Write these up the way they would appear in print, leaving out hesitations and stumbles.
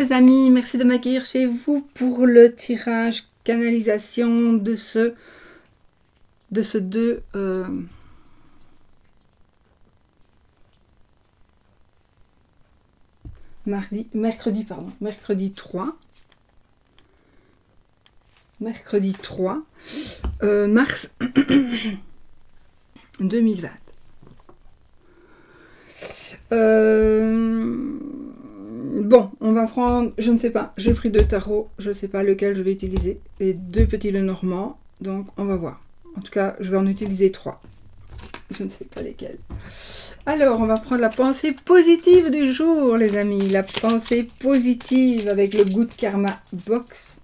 Les amis, merci de m'accueillir chez vous pour le tirage canalisation de ce 2 mercredi 3 mars 2020. Bon, on va prendre, je ne sais pas, j'ai pris 2 tarots, je ne sais pas lequel je vais utiliser, les 2 petits Lenormand, donc on va voir. En tout cas, je vais en utiliser 3. Je ne sais pas lesquels. Alors, on va prendre la pensée positive du jour, les amis. La pensée positive avec le Good Karma Box.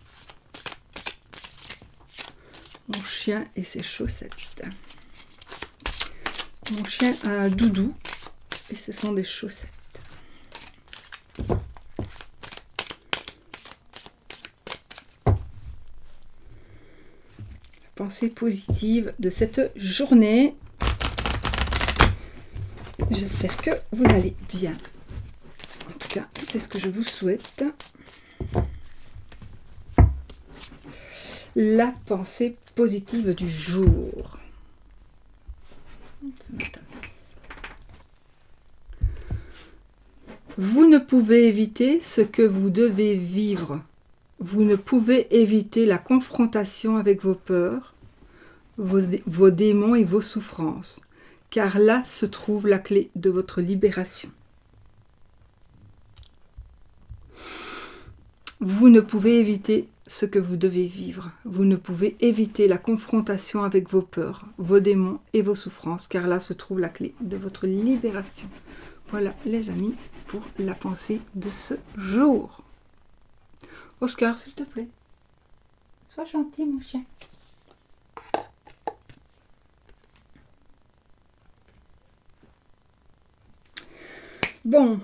Mon chien et ses chaussettes. Mon chien a un doudou et ce sont des chaussettes. Pensée positive de cette journée. J'espère que vous allez bien. En tout cas, c'est ce que je vous souhaite. La pensée positive du jour. Vous ne pouvez éviter ce que vous devez vivre. Vous ne pouvez éviter la confrontation avec vos peurs, vos démons et vos souffrances, car là se trouve la clé de votre libération. Vous ne pouvez éviter ce que vous devez vivre. Vous ne pouvez éviter la confrontation avec vos peurs, vos démons et vos souffrances, car là se trouve la clé de votre libération. Voilà les amis pour la pensée de ce jour. Oscar, s'il te plaît, sois gentil mon chien. Bon.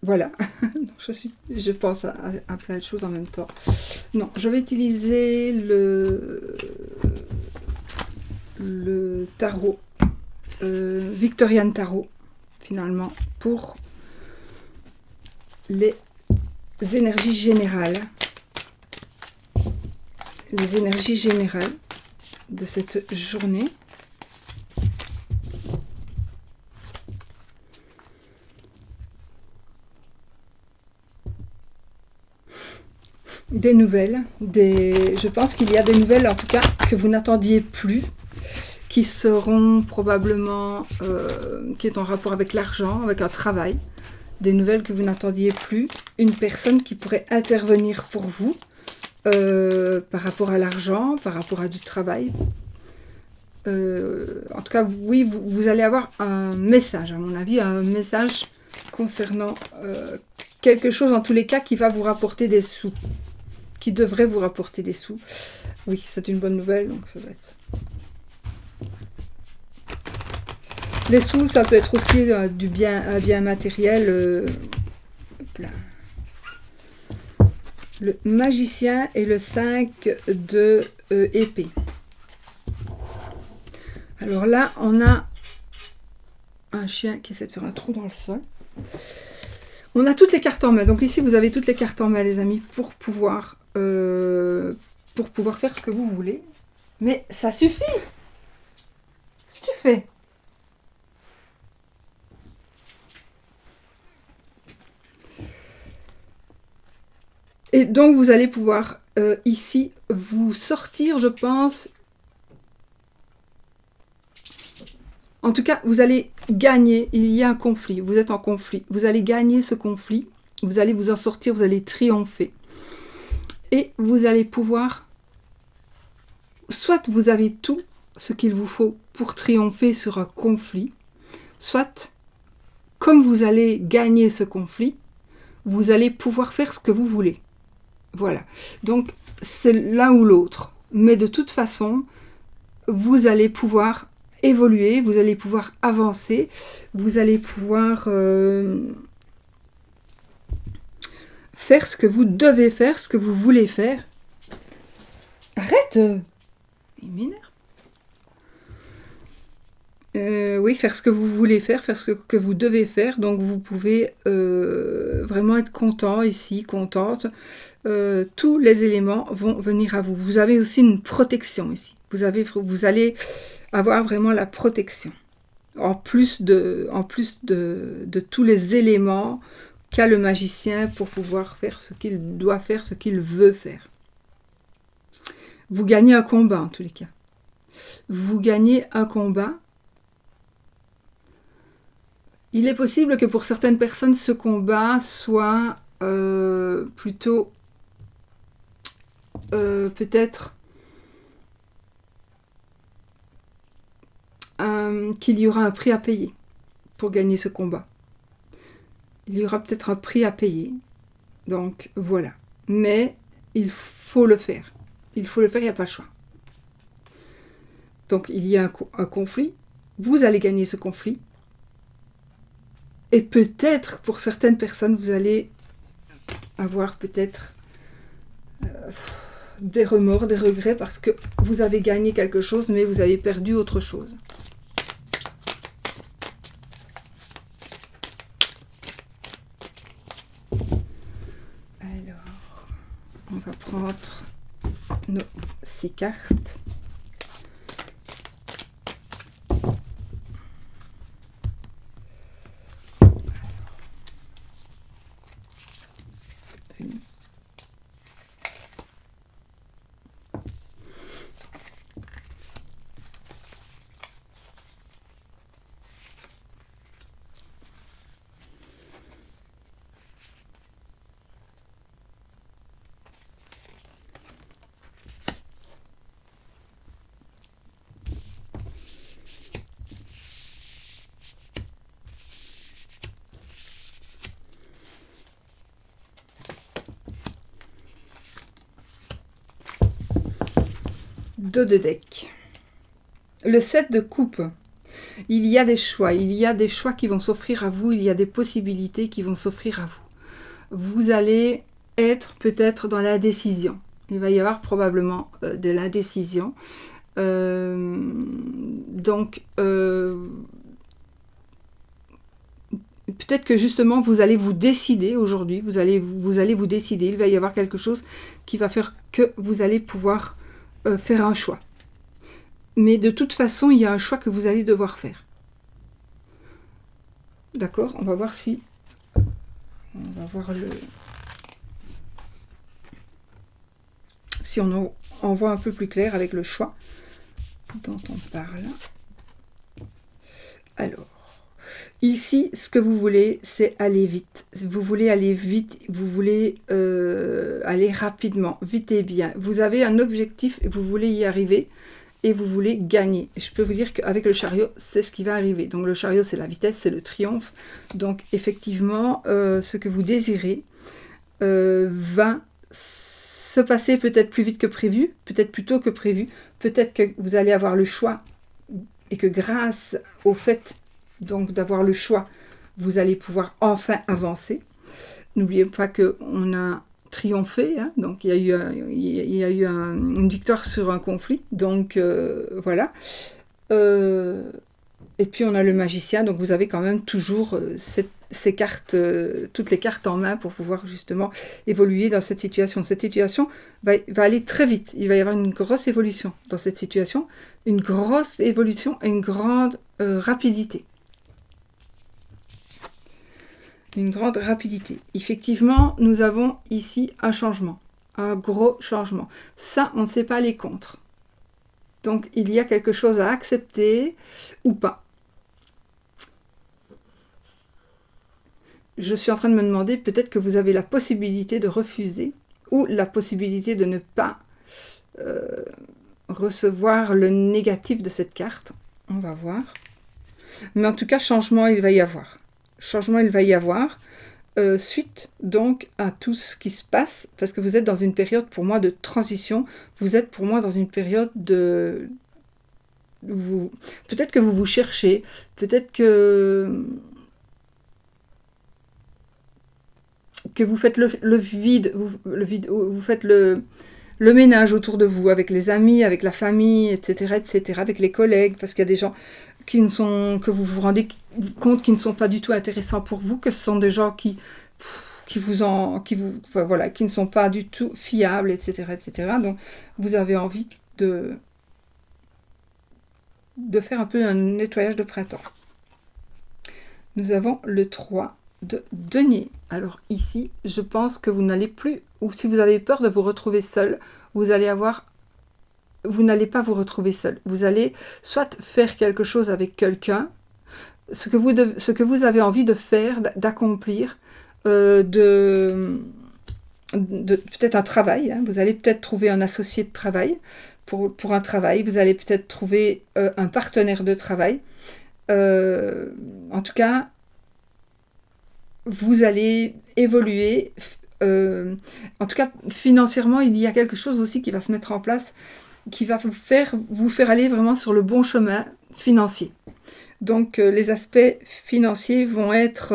Voilà. Je pense à plein de choses en même temps. Non, je vais utiliser le tarot, Victorian Tarot, finalement, pour les énergies générales. Les énergies générales de cette journée. Des nouvelles, je pense qu'il y a des nouvelles en tout cas que vous n'attendiez plus, qui seront probablement, qui est en rapport avec l'argent, avec un travail, des nouvelles que vous n'attendiez plus, une personne qui pourrait intervenir pour vous par rapport à l'argent, par rapport à du travail. En tout cas, oui, vous allez avoir un message, à mon avis, un message concernant quelque chose en tous les cas qui va vous rapporter des sous. Qui devrait vous rapporter des sous. Oui, c'est une bonne nouvelle, donc ça va être... Les sous, ça peut être aussi un bien matériel. Le magicien et le 5 de épée. Alors là, on a un chien qui essaie de faire un trou dans le sol. On a toutes les cartes en main. Donc ici, vous avez toutes les cartes en main, les amis, pour pouvoir faire ce que vous voulez. Mais ça suffit. Qu'est-ce que tu fais? Et donc, vous allez pouvoir, ici, vous sortir, je pense. En tout cas, vous allez gagner. Il y a un conflit. Vous êtes en conflit. Vous allez gagner ce conflit. Vous allez vous en sortir. Vous allez triompher. Et vous allez pouvoir... Soit vous avez tout ce qu'il vous faut pour triompher sur un conflit. Soit, comme vous allez gagner ce conflit, vous allez pouvoir faire ce que vous voulez. Voilà. Donc, c'est l'un ou l'autre. Mais de toute façon, vous allez pouvoir évoluer, vous allez pouvoir avancer, vous allez pouvoir faire ce que vous devez faire, ce que vous voulez faire. Arrête! Il m'énerve. Oui, faire ce que vous voulez faire ce que vous devez faire. Donc vous pouvez vraiment être content ici, contente. Tous les éléments vont venir à vous. Vous avez aussi une protection ici. Vous allez avoir vraiment la protection. En plus de tous les éléments qu'a le magicien pour pouvoir faire ce qu'il doit faire, ce qu'il veut faire. Vous gagnez un combat en tous les cas. Vous gagnez un combat. Il est possible que pour certaines personnes, ce combat soit plutôt peut-être qu'il y aura un prix à payer pour gagner ce combat. Il y aura peut-être un prix à payer. Donc voilà. Mais il faut le faire. Il faut le faire, il n'y a pas le choix. Donc il y a un conflit. Vous allez gagner ce conflit. Et peut-être, pour certaines personnes, vous allez avoir peut-être des remords, des regrets, parce que vous avez gagné quelque chose, mais vous avez perdu autre chose. Alors, on va prendre nos 6 cartes. Dos de deck. Le 7 de coupe. Il y a des choix. Il y a des choix qui vont s'offrir à vous. Il y a des possibilités qui vont s'offrir à vous. Vous allez être peut-être dans l'indécision. Il va y avoir probablement de l'indécision. Donc, peut-être que justement, vous allez vous décider aujourd'hui. Vous allez vous décider. Il va y avoir quelque chose qui va faire que vous allez pouvoir faire un choix. Mais de toute façon, il y a un choix que vous allez devoir faire. D'accord? On va voir si... On va voir le... Si on en voit un peu plus clair avec le choix dont on parle. Alors, ici, ce que vous voulez, c'est aller vite. Vous voulez aller vite, vous voulez aller rapidement, vite et bien. Vous avez un objectif et vous voulez y arriver et vous voulez gagner. Je peux vous dire qu'avec le chariot, c'est ce qui va arriver. Donc le chariot, c'est la vitesse, c'est le triomphe. Donc effectivement, ce que vous désirez va se passer peut-être plus vite que prévu, peut-être plus tôt que prévu. Peut-être que vous allez avoir le choix et que grâce au fait donc d'avoir le choix, vous allez pouvoir enfin avancer. N'oubliez pas qu'on a triomphé, hein, donc il y a eu une victoire sur un conflit, donc voilà. Et puis on a le magicien, donc vous avez quand même toujours ces cartes, toutes les cartes en main pour pouvoir justement évoluer dans cette situation. Cette situation va aller très vite, il va y avoir une grosse évolution dans cette situation, une grosse évolution et une grande rapidité. Une grande rapidité. Effectivement, nous avons ici un changement, un gros changement. Ça, on ne sait pas les contre. Donc, il y a quelque chose à accepter ou pas. Je suis en train de me demander, peut-être que vous avez la possibilité de refuser ou la possibilité de ne pas recevoir le négatif de cette carte. On va voir. Mais en tout cas, changement, il va y avoir. Changement, il va y avoir, suite donc à tout ce qui se passe, parce que vous êtes dans une période pour moi de transition, vous êtes pour moi dans une période de... Peut-être que vous vous cherchez, peut-être que que vous faites le vide, vous faites le ménage autour de vous, avec les amis, avec la famille, etc., avec les collègues, parce qu'il y a des gens que vous vous rendez compte qui ne sont pas du tout intéressants pour vous, que ce sont des gens qui ne sont pas du tout fiables, etc. Donc, vous avez envie de faire un peu un nettoyage de printemps. Nous avons le 3 de denier. Alors ici, je pense que vous n'allez plus, ou si vous avez peur de vous retrouver seul, vous n'allez pas vous retrouver seul. Vous allez soit faire quelque chose avec quelqu'un, ce que vous avez envie de faire, d'accomplir, peut-être un travail. Hein. Vous allez peut-être trouver un associé de travail pour un travail. Vous allez peut-être trouver un partenaire de travail. En tout cas, vous allez évoluer. En tout cas, financièrement, il y a quelque chose aussi qui va se mettre en place, qui va vous faire aller vraiment sur le bon chemin financier. Donc, les aspects financiers vont être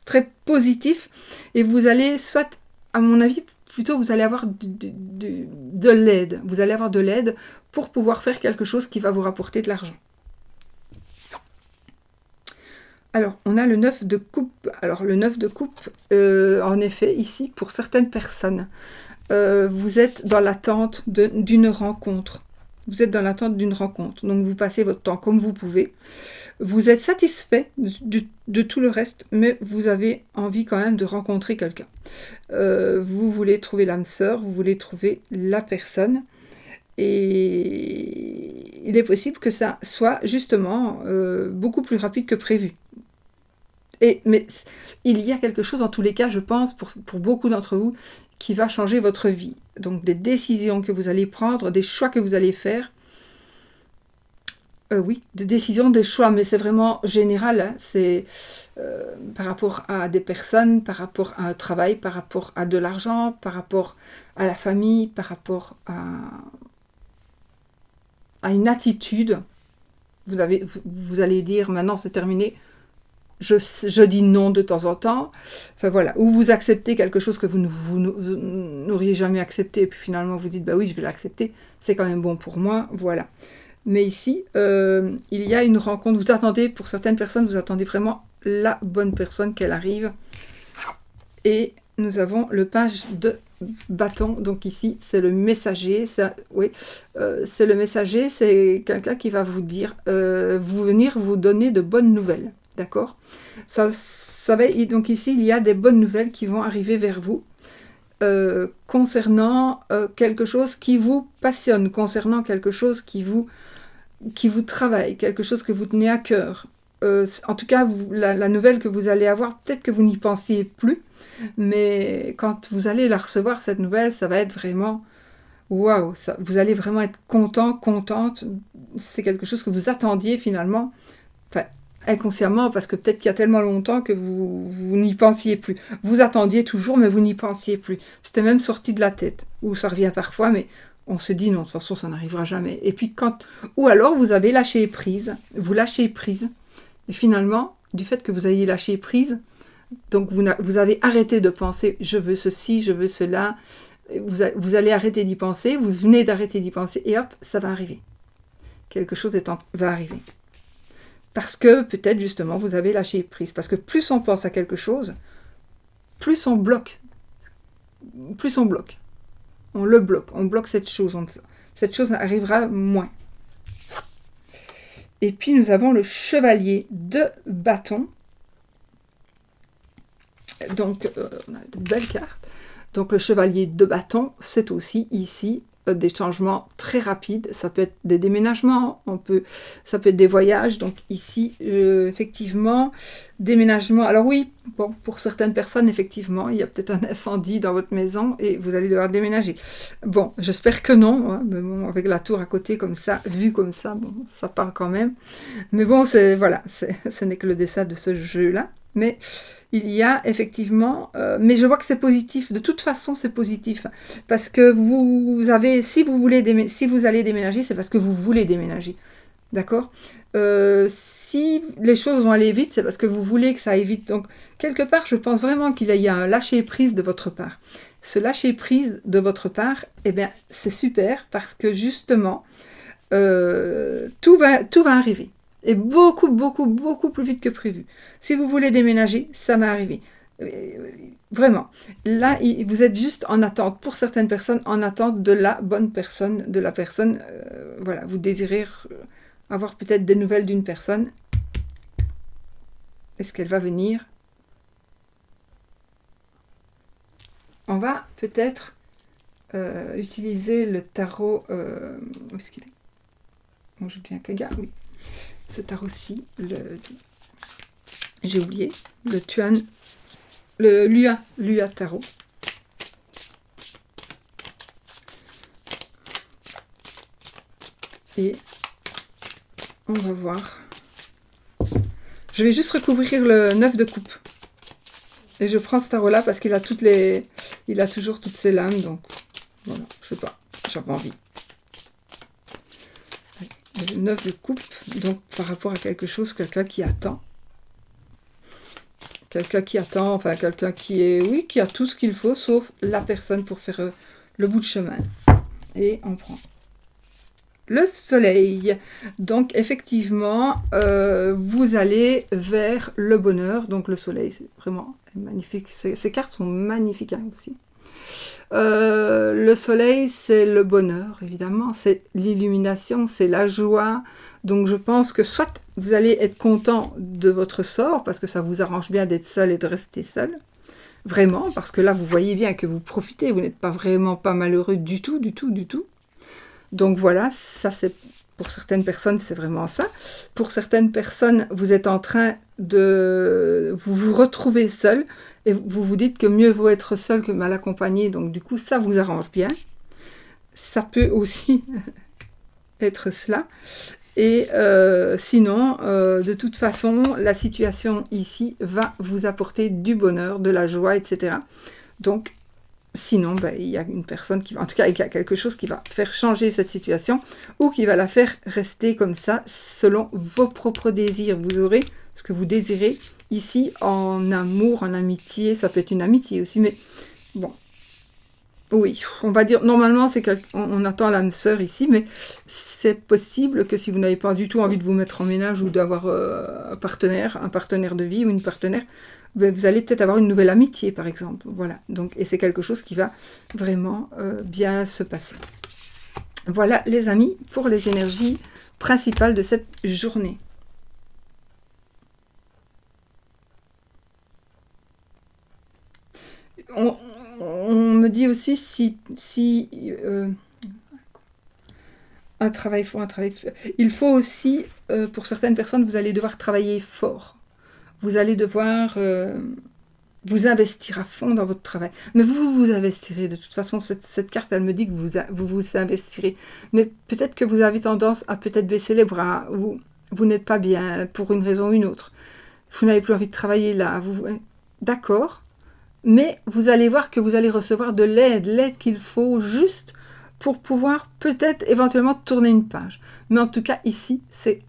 très positifs et vous allez, soit, à mon avis, plutôt vous allez avoir de l'aide. Vous allez avoir de l'aide pour pouvoir faire quelque chose qui va vous rapporter de l'argent. Alors, on a le 9 de coupe. Alors, le 9 de coupe, en effet, ici, pour certaines personnes, vous êtes dans l'attente d'une rencontre. Vous êtes dans l'attente d'une rencontre. Donc, vous passez votre temps comme vous pouvez. Vous êtes satisfait de tout le reste, mais vous avez envie quand même de rencontrer quelqu'un. Vous voulez trouver l'âme sœur, vous voulez trouver la personne. Et il est possible que ça soit justement beaucoup plus rapide que prévu. Mais il y a quelque chose, en tous les cas, je pense, pour beaucoup d'entre vous, qui va changer votre vie. Donc des décisions que vous allez prendre, des choix que vous allez faire. Oui, des décisions, des choix, mais c'est vraiment général. Hein. C'est par rapport à des personnes, par rapport à un travail, par rapport à de l'argent, par rapport à la famille, par rapport à une attitude. Vous allez dire, maintenant c'est terminé, je dis non de temps en temps. Enfin voilà, ou vous acceptez quelque chose que vous n'auriez jamais accepté, et puis finalement vous dites, bah oui, je vais l'accepter, c'est quand même bon pour moi, voilà. Mais ici, il y a une rencontre, vous attendez, pour certaines personnes, vous attendez vraiment la bonne personne, qu'elle arrive. Et nous avons le page de bâton, donc ici, c'est le messager, c'est le messager, c'est quelqu'un qui va vous dire, venir vous donner de bonnes nouvelles, d'accord ? Donc ici, il y a des bonnes nouvelles qui vont arriver vers vous, concernant quelque chose qui vous passionne, concernant quelque chose qui vous travaille, quelque chose que vous tenez à cœur. En tout cas, la nouvelle que vous allez avoir, peut-être que vous n'y pensiez plus, mais quand vous allez la recevoir, cette nouvelle, ça va être vraiment waouh, vous allez vraiment être content, contente. C'est quelque chose que vous attendiez finalement, enfin, inconsciemment, parce que peut-être qu'il y a tellement longtemps que vous n'y pensiez plus. Vous attendiez toujours, mais vous n'y pensiez plus. C'était même sorti de la tête, ou ça revient parfois, mais on se dit non, de toute façon, ça n'arrivera jamais. Et puis ou alors vous avez lâché prise, vous lâchez prise, et finalement, du fait que vous ayez lâché prise, donc vous avez arrêté de penser, je veux ceci, je veux cela, vous allez arrêter d'y penser, vous venez d'arrêter d'y penser, et hop, ça va arriver. Quelque chose va arriver. Parce que peut-être justement, vous avez lâché prise. Parce que plus on pense à quelque chose, plus on bloque. Plus on bloque. On le bloque. On bloque cette chose. Cette chose arrivera moins. Et puis nous avons le chevalier de bâton. Donc, on a de belles cartes. Donc le chevalier de bâton, c'est aussi ici des changements très rapides. Ça peut être des déménagements, ça peut être des voyages. Donc ici, effectivement, déménagement. Alors oui, bon, pour certaines personnes, effectivement, il y a peut-être un incendie dans votre maison et vous allez devoir déménager. Bon, j'espère que non, hein, mais bon, avec la tour à côté comme ça, vue comme ça, bon, ça parle quand même. Mais bon, ce n'est que le dessin de ce jeu-là. Mais il y a effectivement, mais je vois que c'est positif. De toute façon, c'est positif parce que si vous allez déménager, c'est parce que vous voulez déménager. D'accord? Si les choses vont aller vite, c'est parce que vous voulez que ça aille vite. Donc, quelque part, je pense vraiment qu'il y a un lâcher-prise de votre part. Ce lâcher-prise de votre part, eh bien, c'est super parce que justement, tout va arriver. Et beaucoup, beaucoup, beaucoup plus vite que prévu. Si vous voulez déménager, ça va arriver. Vraiment. Là, vous êtes juste en attente, pour certaines personnes, en attente de la bonne personne, de la personne, voilà, vous désirez avoir peut-être des nouvelles d'une personne. Est-ce qu'elle va venir? On va peut-être utiliser le tarot, où est-ce qu'il est? Bon, je deviens Kaga, oui. Ce tarot-ci, j'ai oublié, le Tuan, le Lua Tarot. Et on va voir. Je vais juste recouvrir le 9 de coupe. Et je prends ce tarot-là parce qu'il a il a toujours toutes ses lames, donc voilà, je sais pas, j'avais envie. Le 9 de coupe, donc par rapport à quelque chose, quelqu'un qui attend. Quelqu'un qui attend, enfin quelqu'un qui est, oui, qui a tout ce qu'il faut, sauf la personne pour faire le bout de chemin. Et on prend le soleil. Donc effectivement, vous allez vers le bonheur. Donc le soleil, c'est vraiment magnifique. Ces cartes sont magnifiques hein, aussi. Le soleil, c'est le bonheur, évidemment. C'est l'illumination, c'est la joie. Donc je pense que soit vous allez être content de votre sort, parce que ça vous arrange bien d'être seul et de rester seul. Vraiment, parce que là, vous voyez bien que vous profitez. Vous n'êtes pas vraiment pas malheureux du tout, du tout, du tout. Donc voilà, ça c'est pour certaines personnes, c'est vraiment ça. Pour certaines personnes, vous êtes en train de vous retrouver seul et vous vous dites que mieux vaut être seul que mal accompagné. Donc du coup, ça vous arrange bien. Ça peut aussi être cela. Et sinon, de toute façon, la situation ici va vous apporter du bonheur, de la joie, etc. Donc, sinon, ben, il y a une personne qui va, en tout cas, il y a quelque chose qui va faire changer cette situation ou qui va la faire rester comme ça selon vos propres désirs. Vous aurez ce que vous désirez ici en amour, en amitié. Ça peut être une amitié aussi, mais bon. Oui, on va dire, normalement, c'est on attend l'âme sœur ici, mais c'est possible que si vous n'avez pas du tout envie de vous mettre en ménage ou d'avoir un partenaire de vie ou une partenaire, ben, vous allez peut-être avoir une nouvelle amitié, par exemple. Voilà, donc, et c'est quelque chose qui va vraiment bien se passer. Voilà, les amis, pour les énergies principales de cette journée. On me dit aussi si un travail fort, il faut aussi, pour certaines personnes, vous allez devoir travailler fort. Vous allez devoir vous investir à fond dans votre travail. Mais vous investirez. De toute façon, cette carte, elle me dit que vous investirez. Mais peut-être que vous avez tendance à peut-être baisser les bras. Vous n'êtes pas bien pour une raison ou une autre. Vous n'avez plus envie de travailler là. D'accord. Mais vous allez voir que vous allez recevoir de l'aide qu'il faut juste pour pouvoir peut-être éventuellement tourner une page. Mais en tout cas, ici, c'est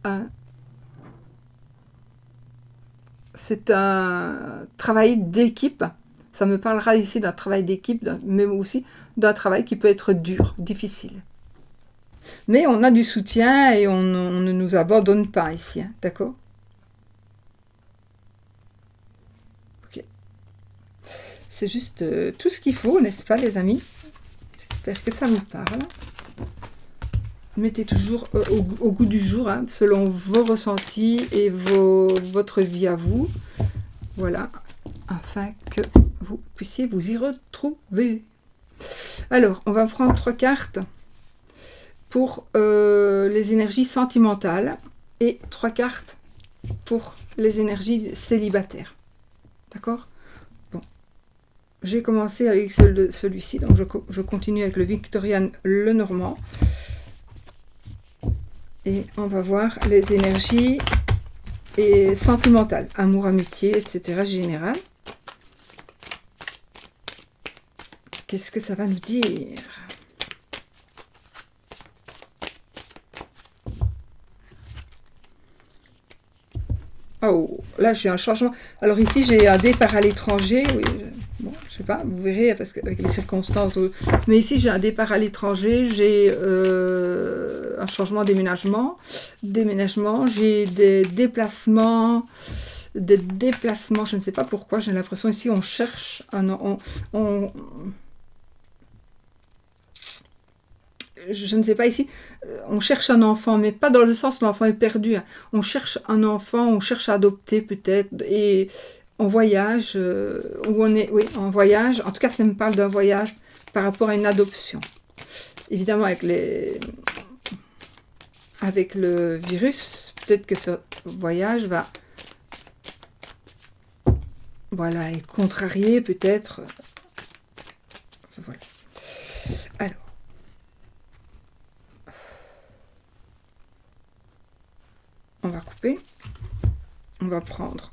un travail d'équipe. Ça me parlera ici d'un travail d'équipe, mais aussi d'un travail qui peut être dur, difficile. Mais on a du soutien et on ne nous abandonne pas ici, hein, d'accord? Ok. C'est juste tout ce qu'il faut, n'est-ce pas, les amis? J'espère que ça vous parle. Mettez toujours au goût du jour, hein, selon vos ressentis et votre vie à vous. Voilà, afin que vous puissiez vous y retrouver. Alors, on va prendre 3 cartes pour les énergies sentimentales et 3 cartes pour les énergies célibataires. D'accord? Bon, j'ai commencé avec celui-ci, donc je continue avec le Victorian Lenormand. Et on va voir les énergies et sentimentales, amour, amitié, etc. général. Qu'est-ce que ça va nous dire? Oh, là j'ai un changement. Alors ici j'ai un départ à l'étranger. Oui, bon, je sais pas, vous verrez parce que avec les circonstances. Mais ici j'ai un départ à l'étranger, j'ai un changement déménagement, j'ai des déplacements, je ne sais pas pourquoi. J'ai l'impression ici on cherche je ne sais pas ici, on cherche un enfant, mais pas dans le sens où l'enfant est perdu. Hein. On cherche un enfant, on cherche à adopter peut-être, et on voyage, où on est, oui, en voyage. En tout cas, ça me parle d'un voyage par rapport à une adoption. Évidemment, avec le virus, peut-être que ce voyage va, voilà, être contrarié, peut-être. Voilà. Alors. On va couper. On va prendre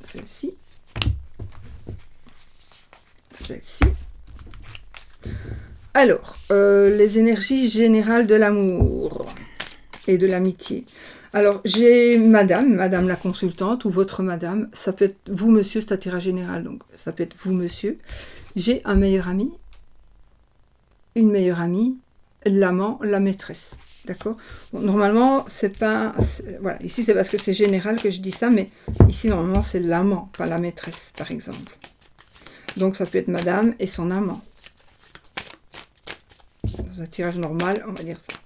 celle-ci. Celle-ci. Alors, les énergies générales de l'amour et de l'amitié. Alors, j'ai madame la consultante, ou votre madame. Ça peut être vous, monsieur, c'est un tirage général, donc ça peut être vous, monsieur. J'ai un meilleur ami, une meilleure amie, l'amant, la maîtresse. D'accord. Bon, normalement, c'est pas... Voilà, ici, c'est parce que c'est général que je dis ça, mais ici, normalement, c'est l'amant, pas la maîtresse, par exemple. Donc, ça peut être madame et son amant. Dans un tirage normal, on va dire ça.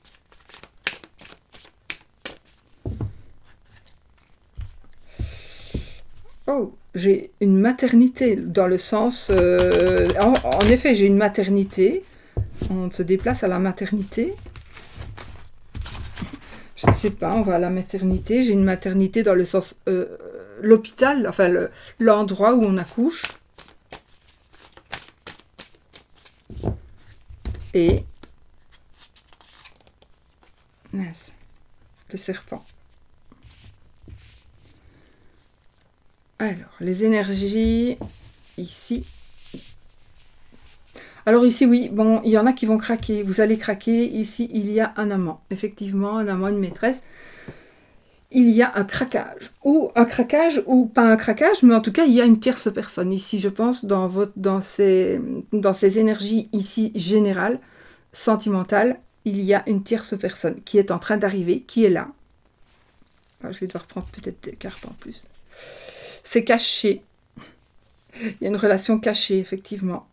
Oh, j'ai une maternité, dans le sens... en effet, j'ai une maternité. On se déplace à la maternité. Je ne sais pas, on va à la maternité. J'ai une maternité dans le sens l'hôpital, enfin l'endroit où on accouche. Et mince, le serpent. Alors, les énergies ici. Alors ici, oui, bon, il y en a qui vont craquer. Vous allez craquer. Ici, il y a un amant. Effectivement, un amant, une maîtresse. Il y a un craquage. Ou pas un craquage, mais en tout cas, il y a une tierce personne. Ici, je pense, dans ces énergies ici générales, sentimentales, il y a une tierce personne qui est en train d'arriver, qui est là. Alors, je vais devoir prendre peut-être des cartes en plus. C'est caché. Il y a une relation cachée, effectivement.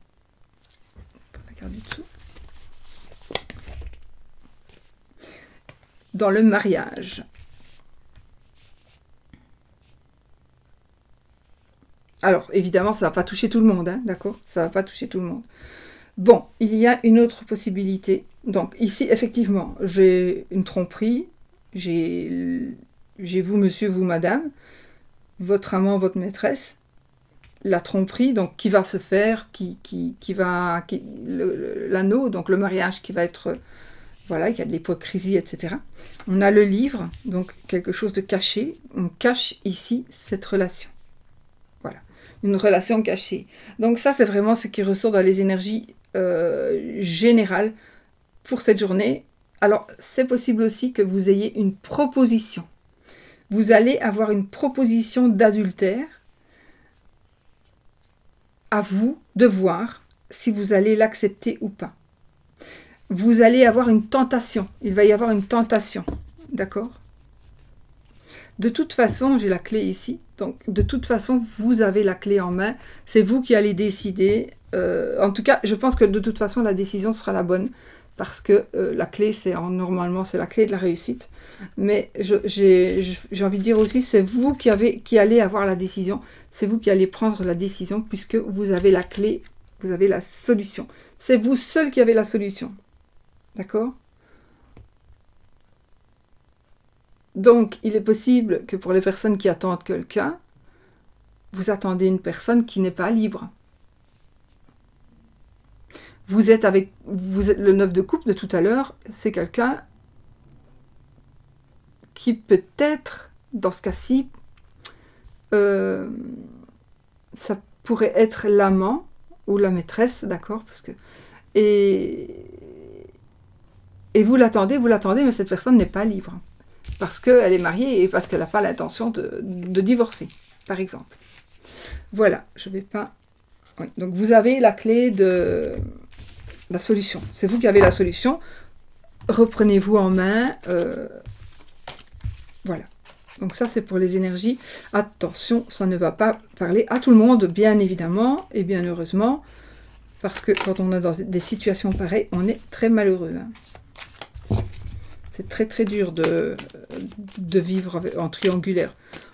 Du dessous. Dans le mariage. Alors, évidemment, ça ne va pas toucher tout le monde, hein, d'accord? Ça ne va pas toucher tout le monde. Bon, il y a une autre possibilité. Donc, ici, effectivement, j'ai une tromperie. J'ai vous, monsieur, vous, madame. Votre amant, votre maîtresse. La tromperie, donc qui va se faire, l'anneau, donc le mariage qui va être, voilà, il y a de l'hypocrisie, etc. On a le livre, donc quelque chose de caché. On cache ici cette relation. Voilà, une relation cachée. Donc ça, c'est vraiment ce qui ressort dans les énergies générales pour cette journée. Alors, c'est possible aussi que vous ayez une proposition. Vous allez avoir une proposition d'adultère. À vous de voir si vous allez l'accepter ou pas. Vous allez avoir une tentation. Il va y avoir une tentation. D'accord? De toute façon, j'ai la clé ici. Donc, de toute façon, vous avez la clé en main. C'est vous qui allez décider. En tout cas, je pense que de toute façon, la décision sera la bonne. Parce que la clé, normalement, c'est la clé de la réussite. Mais j'ai envie de dire aussi, c'est vous qui allez avoir la décision. C'est vous qui allez prendre la décision puisque vous avez la clé, vous avez la solution. C'est vous seul qui avez la solution. D'accord? Donc, il est possible que pour les personnes qui attendent quelqu'un, vous attendez une personne qui n'est pas libre. Vous êtes le 9 de coupe de tout à l'heure, c'est quelqu'un qui peut-être, dans ce cas-ci, ça pourrait être l'amant ou la maîtresse, d'accord, parce que et vous l'attendez, mais cette personne n'est pas libre. parce qu'elle est mariée et parce qu'elle n'a pas l'intention de divorcer, par exemple. Voilà, je ne vais pas... Oui. Donc vous avez la clé de la solution. C'est vous qui avez la solution. Reprenez-vous en main. Voilà. Donc ça, c'est pour les énergies. Attention, ça ne va pas parler à tout le monde, bien évidemment, et bien heureusement, parce que quand on est dans des situations pareilles, on est très malheureux. Hein. C'est très très dur de vivre en triangulaire.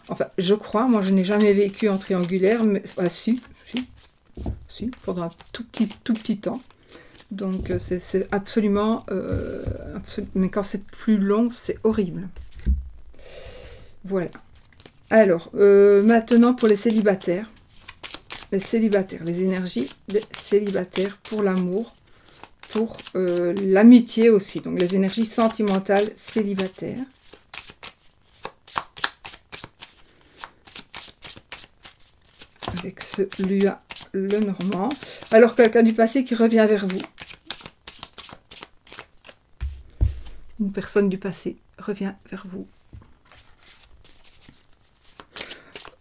Enfin, je crois, moi je n'ai jamais vécu en triangulaire, mais si, pendant un tout petit temps. Donc c'est absolument, mais quand c'est plus long, c'est horrible. Voilà. Alors, maintenant pour les célibataires. Les énergies des célibataires pour l'amour, pour l'amitié aussi. Donc les énergies sentimentales célibataires. Avec ce Lua le Normand. Alors quelqu'un du passé qui revient vers vous. Une personne du passé revient vers vous.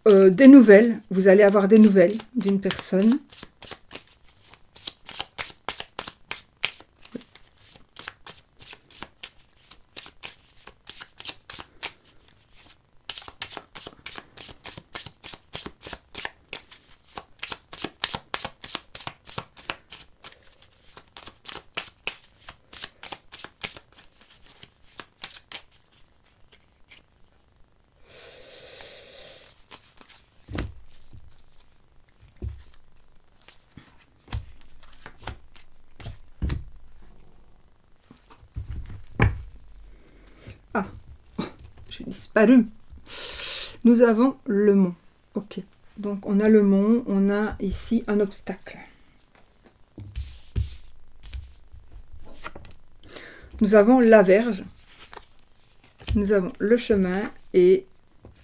Des nouvelles. Vous allez avoir des nouvelles d'une personne. Ah, j'ai disparu. Nous avons le mont. Ok, donc on a le mont, on a ici un obstacle. Nous avons la verge, nous avons le chemin et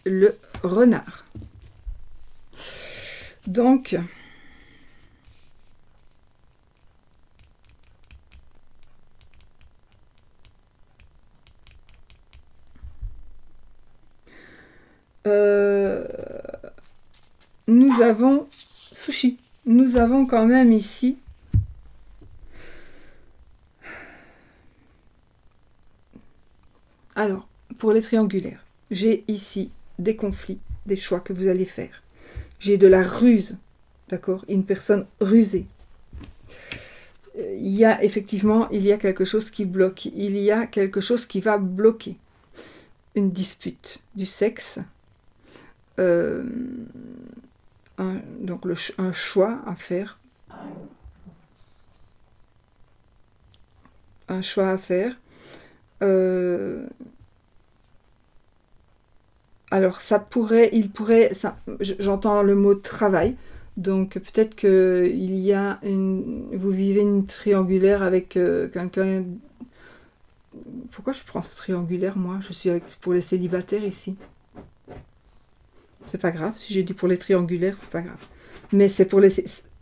le renard. Donc, nous avons sushi. Nous avons quand même ici alors, pour les triangulaires, j'ai ici des conflits, des choix que vous allez faire. J'ai de la ruse, d'accord? Une personne rusée. Il y a effectivement, il y a quelque chose qui bloque. Il y a quelque chose qui va bloquer. Une dispute du sexe. Donc un choix à faire. Un choix à faire. Alors ça pourrait, j'entends le mot travail, donc peut-être que vous vivez une triangulaire avec quelqu'un. Pourquoi je prends ce triangulaire moi? Je suis pour les célibataires ici. C'est pas grave, si j'ai dit pour les triangulaires, c'est pas grave. Mais c'est pour les...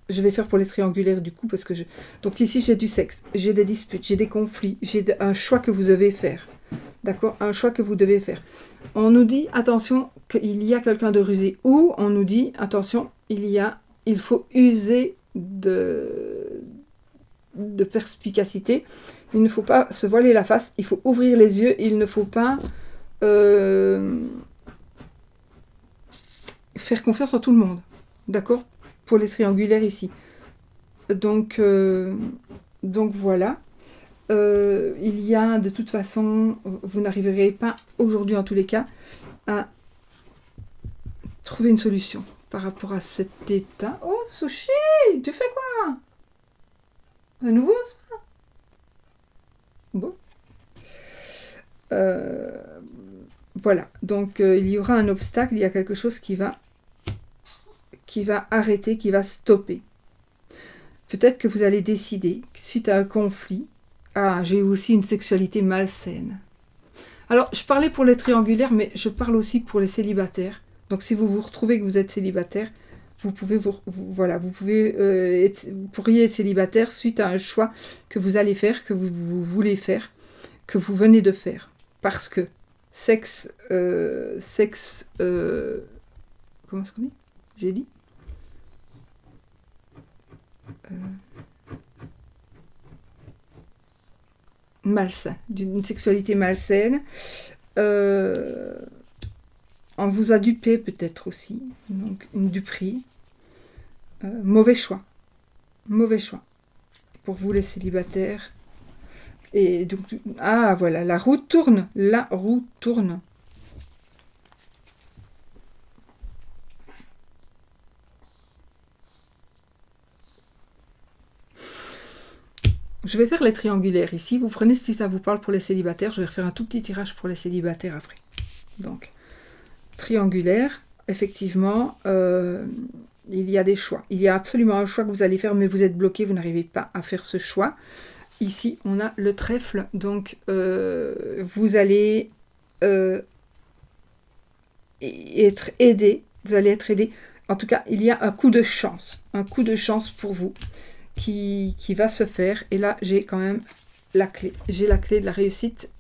Je vais faire pour les triangulaires du coup, parce que donc ici j'ai du sexe, j'ai des disputes, j'ai des conflits, j'ai un choix que vous devez faire. D'accord? Un choix que vous devez faire. On nous dit, attention, qu'il y a quelqu'un de rusé. Ou on nous dit, attention, il faut user de perspicacité. Il ne faut pas se voiler la face. Il faut ouvrir les yeux. Il ne faut pas faire confiance à tout le monde. D'accord? Pour les triangulaires ici. Donc voilà. Il y a de toute façon, vous n'arriverez pas aujourd'hui en tous les cas à trouver une solution par rapport à cet état. Oh Sushi, tu fais quoi? De nouveau ça? Bon. Voilà, donc il y aura un obstacle, il y a quelque chose qui va arrêter, qui va stopper. Peut-être que vous allez décider, suite à un conflit, j'ai aussi une sexualité malsaine. Alors, je parlais pour les triangulaires, mais je parle aussi pour les célibataires. Donc, si vous vous retrouvez que vous êtes célibataire, vous pourriez être célibataire suite à un choix que vous allez faire, que vous voulez faire, que vous venez de faire. Parce que comment est-ce qu'on dit? J'ai dit malsain, d'une sexualité malsaine. On vous a dupé peut-être aussi, donc une duperie. Mauvais choix pour vous les célibataires. Et donc, ah voilà, la roue tourne. Je vais faire les triangulaires ici. Vous prenez si ça vous parle pour les célibataires. Je vais refaire un tout petit tirage pour les célibataires après. Donc, triangulaire, effectivement, il y a des choix. Il y a absolument un choix que vous allez faire, mais vous êtes bloqué, vous n'arrivez pas à faire ce choix. Ici, on a le trèfle, donc vous allez être aidé. Vous allez être aidé. En tout cas, il y a un coup de chance pour vous qui va se faire. Et là, j'ai quand même la clé. J'ai la clé de la réussite.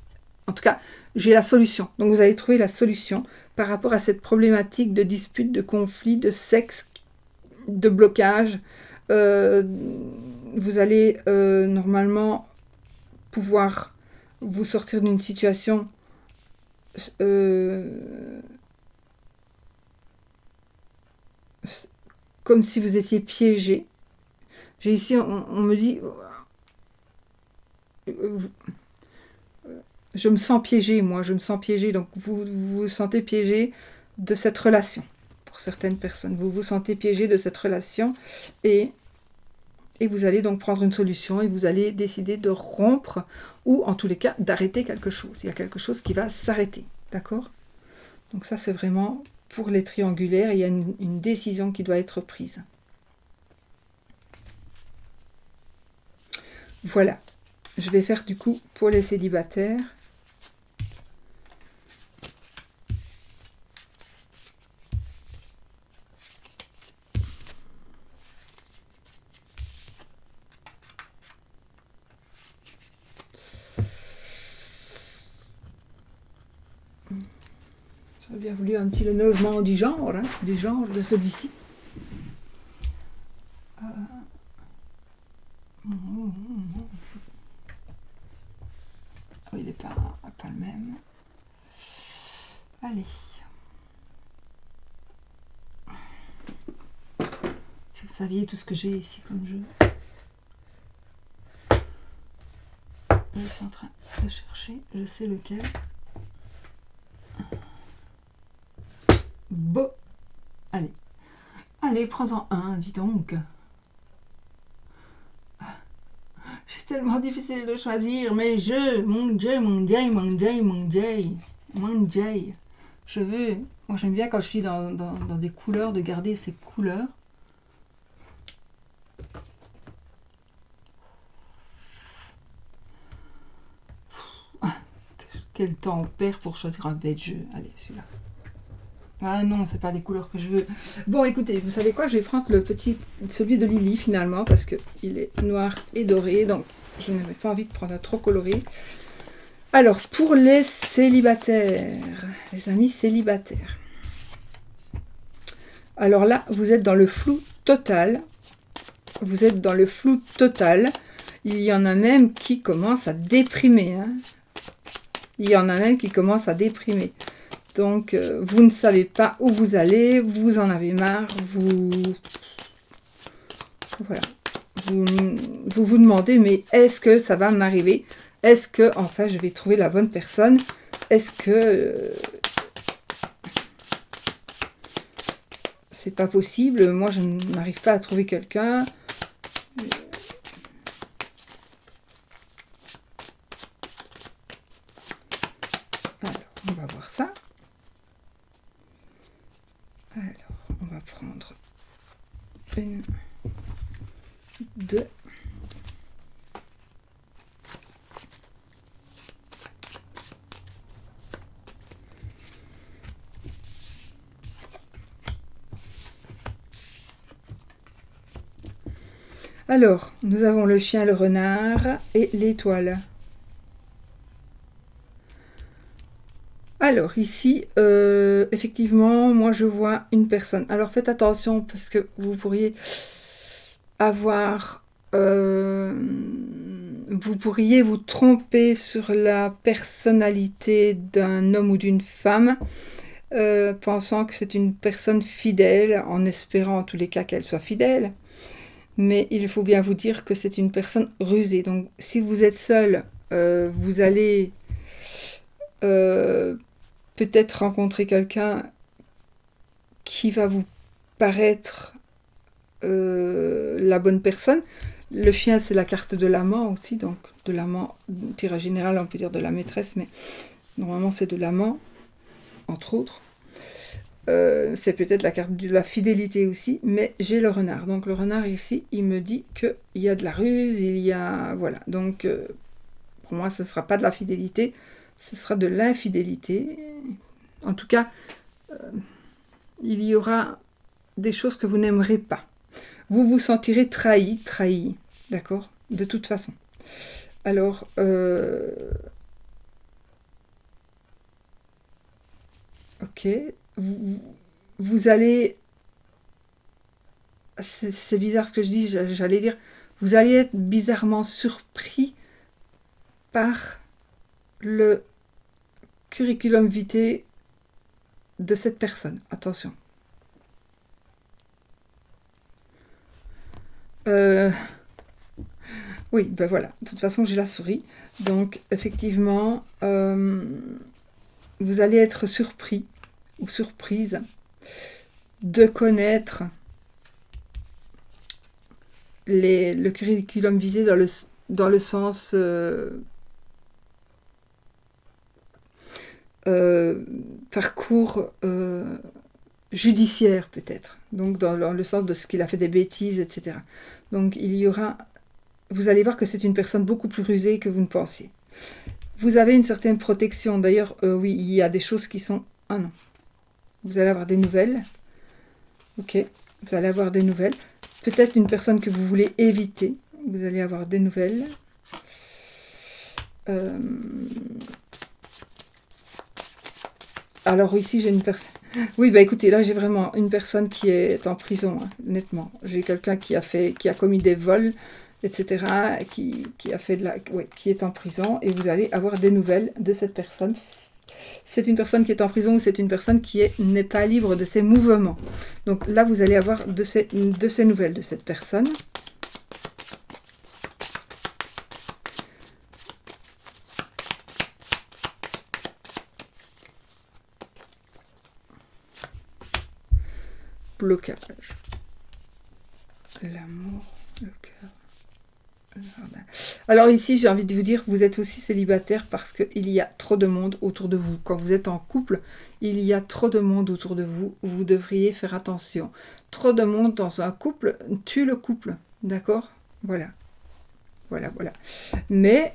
En tout cas, j'ai la solution. Donc, vous allez trouver la solution par rapport à cette problématique de dispute, de conflit, de sexe, de blocage. Vous allez normalement pouvoir vous sortir d'une situation comme si vous étiez piégé. J'ai ici, on me dit, je me sens piégé, moi, je me sens piégé. Donc, vous vous sentez piégé de cette relation. Pour certaines personnes, vous vous sentez piégé de cette relation et vous allez donc prendre une solution et vous allez décider de rompre ou en tous les cas d'arrêter quelque chose. Il y a quelque chose qui va s'arrêter, d'accord? Donc ça c'est vraiment pour les triangulaires, il y a une décision qui doit être prise. Voilà, je vais faire du coup pour les célibataires. J'aurais bien voulu un petit lenouvellement du genre de celui-ci. Il n'est pas le même. Allez. Si vous saviez tout ce que j'ai ici comme jeu. Je suis en train de chercher. Je sais lequel. Bon. Allez. Allez, prends-en un, dis donc. C'est tellement difficile de choisir, mais mon Jay. Je veux, moi j'aime bien quand je suis dans des couleurs, de garder ces couleurs. Quel temps on perd pour choisir un bête jeu. Allez, celui-là. Ah non, c'est pas des couleurs que je veux. Bon, écoutez, vous savez quoi? Je vais prendre celui de Lily finalement, parce qu'il est noir et doré, donc je n'avais pas envie de prendre un trop coloré. Alors, pour les célibataires, les amis célibataires. Alors là, vous êtes dans le flou total. Vous êtes dans le flou total. Il y en a même qui commencent à déprimer. Hein. Il y en a même qui commencent à déprimer. Donc, vous ne savez pas où vous allez, vous en avez marre, voilà. Vous vous demandez, mais est-ce que ça va m'arriver? Est-ce que, enfin, je vais trouver la bonne personne? Est-ce que c'est pas possible? Moi, je n'arrive pas à trouver quelqu'un. Alors, on va voir ça. Alors, on va prendre une, deux. Alors, nous avons le chien, le renard et l'étoile. Alors ici, effectivement, moi je vois une personne. Alors faites attention parce que vous pourriez avoir... vous pourriez vous tromper sur la personnalité d'un homme ou d'une femme, pensant que c'est une personne fidèle, en espérant en tous les cas qu'elle soit fidèle. Mais il faut bien vous dire que c'est une personne rusée. Donc si vous êtes seul, vous allez peut-être rencontrer quelqu'un qui va vous paraître la bonne personne. Le chien, c'est la carte de l'amant aussi, donc de l'amant, tirage général, on peut dire de la maîtresse, mais normalement c'est de l'amant, entre autres. C'est peut-être la carte de la fidélité aussi, mais j'ai le renard. Donc le renard ici, il me dit qu'il y a de la ruse, il y a... Voilà, donc pour moi, ce ne sera pas de la fidélité, ce sera de l'infidélité. En tout cas, il y aura des choses que vous n'aimerez pas. Vous vous sentirez trahi, d'accord? De toute façon. Alors, ok, vous allez... C'est bizarre ce que je dis, j'allais dire, vous allez être bizarrement surpris par le curriculum vitae de cette personne. Attention. Oui, ben voilà. De toute façon, j'ai la souris. Donc, effectivement, vous allez être surpris ou surprise de connaître le curriculum vitae dans le sens parcours judiciaire peut-être, donc dans le sens de ce qu'il a fait des bêtises, etc. Donc il y aura, vous allez voir que c'est une personne beaucoup plus rusée que vous ne pensiez. Vous avez une certaine protection, d'ailleurs, oui, il y a des choses qui sont... Ah non, vous allez avoir des nouvelles, ok, vous allez avoir des nouvelles, peut-être une personne que vous voulez éviter, vous allez avoir des nouvelles. Alors ici, j'ai une personne... Oui, bah écoutez, là, j'ai vraiment une personne qui est en prison, hein, nettement. J'ai quelqu'un qui a commis des vols, etc., qui a fait de la... Oui, qui est en prison, et vous allez avoir des nouvelles de cette personne. C'est une personne qui est en prison ou c'est une personne qui n'est pas libre de ses mouvements. Donc là, vous allez avoir de ces nouvelles de cette personne. Blocage. L'amour, le cœur, le jardin. Alors ici, j'ai envie de vous dire, vous êtes aussi célibataire parce qu'il y a trop de monde autour de vous. Quand vous êtes en couple, il y a trop de monde autour de vous. Vous devriez faire attention. Trop de monde dans un couple tue le couple. D'accord? Voilà. Voilà. Mais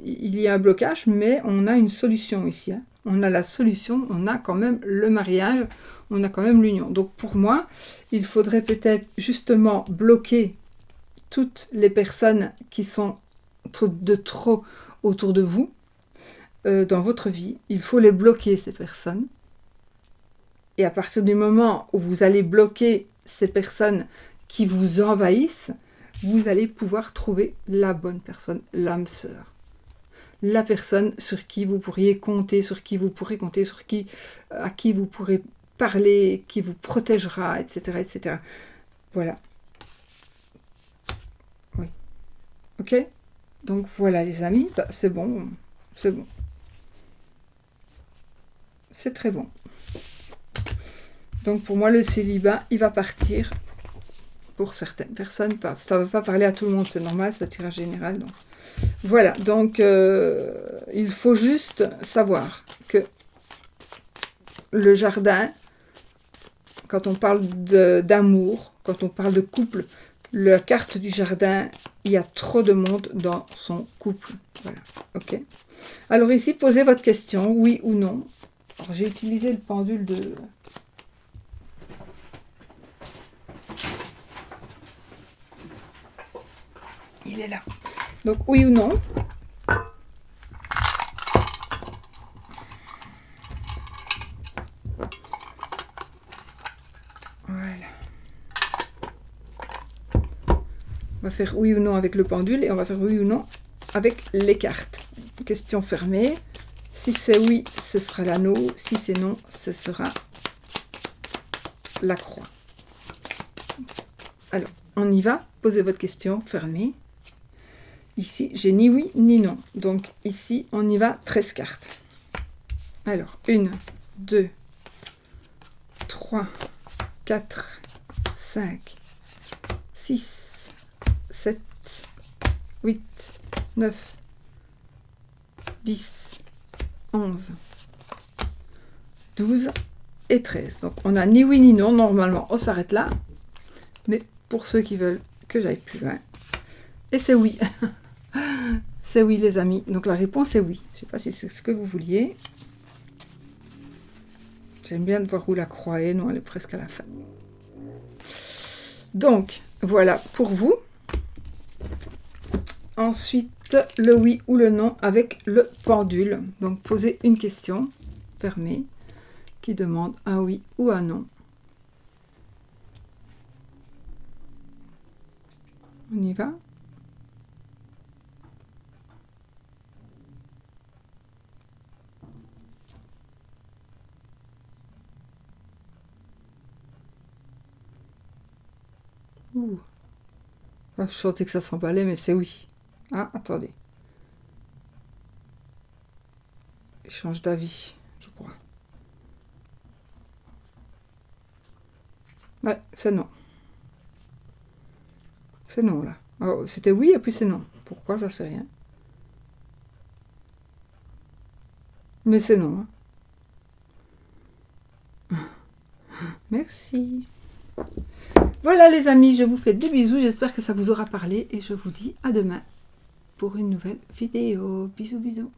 il y a un blocage, mais on a une solution ici. Hein. On a la solution, on a quand même le mariage, on a quand même l'union. Donc pour moi, il faudrait peut-être justement bloquer toutes les personnes qui sont de trop autour de vous dans votre vie. Il faut les bloquer, ces personnes. Et à partir du moment où vous allez bloquer ces personnes qui vous envahissent, vous allez pouvoir trouver la bonne personne, l'âme sœur. La personne sur qui vous pourriez compter, sur qui vous pourrez compter, à qui vous pourrez parler, qui vous protégera, etc., etc. Voilà. Oui. Ok? Donc voilà les amis, bah, c'est bon. C'est bon. C'est très bon. Donc pour moi, le célibat, il va partir pour certaines personnes. Ça ne va pas parler à tout le monde, c'est normal, c'est un tirage général. Donc. Voilà, donc il faut juste savoir que le jardin, quand on parle d'amour, quand on parle de couple, la carte du jardin, il y a trop de monde dans son couple. Voilà, ok. Alors ici, posez votre question, oui ou non. Alors j'ai utilisé le pendule de... Il est là. Donc oui ou non. va faire oui ou non avec le pendule et on va faire oui ou non avec les cartes. Question fermée. Si c'est oui, ce sera l'anneau. Si c'est non, ce sera la croix. Alors, on y va. Posez votre question, fermée. Ici, j'ai ni oui ni non. Donc ici, on y va 13 cartes. Alors, 1, 2, 3, 4, 5, 6, 7, 8, 9, 10, 11, 12 et 13. Donc, on a ni oui ni non. Normalement, on s'arrête là. Mais pour ceux qui veulent que j'aille plus loin. Et c'est oui. C'est oui, les amis. Donc, la réponse est oui. Je ne sais pas si c'est ce que vous vouliez. J'aime bien de voir où la croix est. Non, elle est presque à la fin. Donc, voilà pour vous. Ensuite, le oui ou le non avec le pendule. Donc, posez une question fermée qui demande un oui ou un non. On y va. Ouh. Ah, je sentais que ça s'emballait, mais c'est oui. Ah, attendez. Il change d'avis, je crois. Ouais, c'est non. C'est non, là. Oh, c'était oui, et puis c'est non. Pourquoi, j'en sais rien. Mais c'est non. Hein. Merci. Voilà les amis, je vous fais des bisous. J'espère que ça vous aura parlé. Et je vous dis à demain pour une nouvelle vidéo. Bisous, bisous.